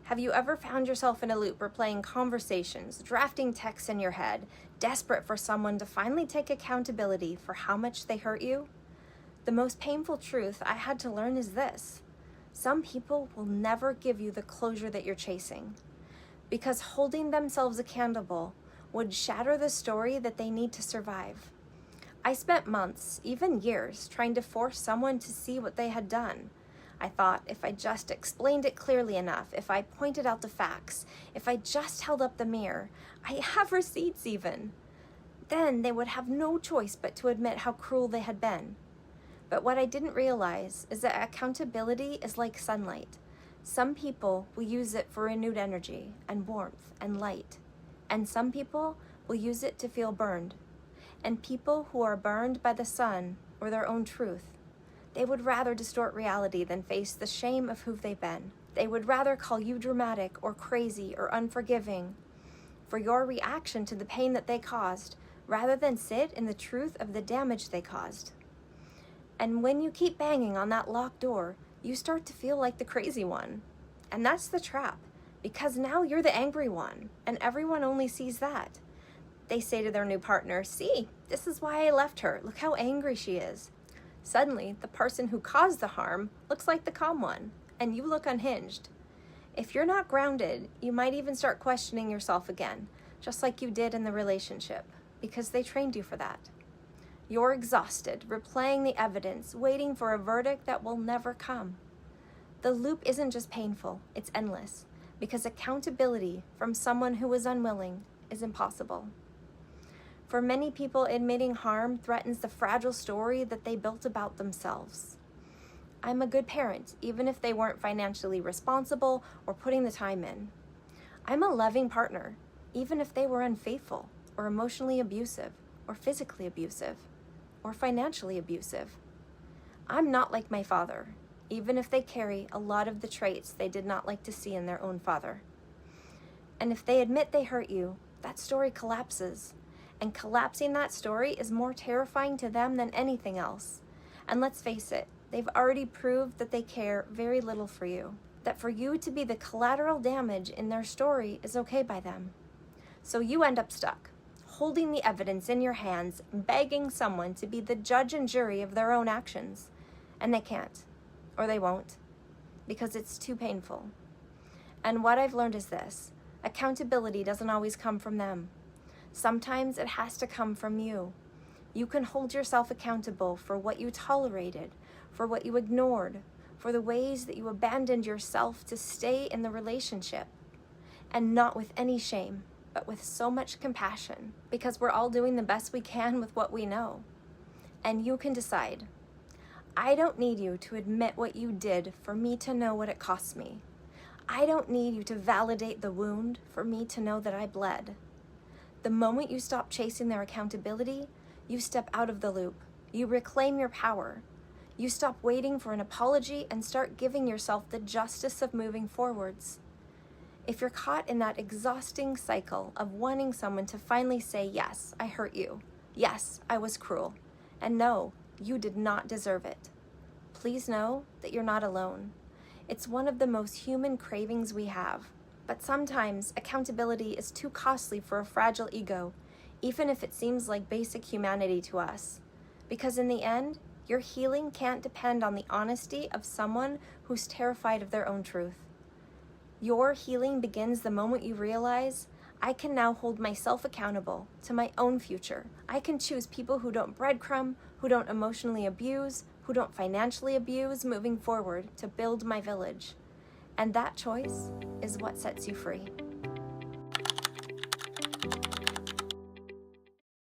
Have you ever found yourself in a loop replaying conversations, drafting texts in your head, desperate for someone to finally take accountability for how much they hurt you? The most painful truth I had to learn is this: some people will never give you the closure that you're chasing, because holding themselves accountable would shatter the story that they need to survive. I spent months, even years, trying to force someone to see what they had done. I thought if I just explained it clearly enough, if I pointed out the facts, if I just held up the mirror, I have receipts even, then they would have no choice but to admit how cruel they had been. But what I didn't realize is that accountability is like sunlight. Some people will use it for renewed energy and warmth and light, and some people will use it to feel burned. And people who are burned by the sun or their own truth, they would rather distort reality than face the shame of who they've been. They would rather call you dramatic or crazy or unforgiving for your reaction to the pain that they caused, rather than sit in the truth of the damage they caused. And when you keep banging on that locked door, you start to feel like the crazy one. And that's the trap, because now you're the angry one, and everyone only sees that. They say to their new partner, "See, this is why I left her. Look how angry she is." Suddenly, the person who caused the harm looks like the calm one, and you look unhinged. If you're not grounded, you might even start questioning yourself again, just like you did in the relationship, because they trained you for that. You're exhausted, replaying the evidence, waiting for a verdict that will never come. The loop isn't just painful, it's endless, because accountability from someone who is unwilling is impossible. For many people, admitting harm threatens the fragile story that they built about themselves. I'm a good parent, even if they weren't financially responsible or putting the time in. I'm a loving partner, even if they were unfaithful or emotionally abusive or physically abusive or financially abusive. I'm not like my father, even if they carry a lot of the traits they did not like to see in their own father. And if they admit they hurt you, that story collapses. And collapsing that story is more terrifying to them than anything else. And let's face it, they've already proved that they care very little for you. That for you to be the collateral damage in their story is okay by them. So you end up stuck, holding the evidence in your hands, begging someone to be the judge and jury of their own actions. And they can't, or they won't, because it's too painful. And what I've learned is this: accountability doesn't always come from them. Sometimes it has to come from you. You can hold yourself accountable for what you tolerated, for what you ignored, for the ways that you abandoned yourself to stay in the relationship. And not with any shame, but with so much compassion, because we're all doing the best we can with what we know. And you can decide. I don't need you to admit what you did for me to know what it cost me. I don't need you to validate the wound for me to know that I bled. The moment you stop chasing their accountability, you step out of the loop. You reclaim your power. You stop waiting for an apology and start giving yourself the justice of moving forwards. If you're caught in that exhausting cycle of wanting someone to finally say, "Yes, I hurt you. Yes, I was cruel. And no, you did not deserve it," please know that you're not alone. It's one of the most human cravings we have. But sometimes accountability is too costly for a fragile ego, even if it seems like basic humanity to us. Because in the end, your healing can't depend on the honesty of someone who's terrified of their own truth. Your healing begins the moment you realize, I can now hold myself accountable to my own future. I can choose people who don't breadcrumb, who don't emotionally abuse, who don't financially abuse moving forward to build my village. And that choice is what sets you free.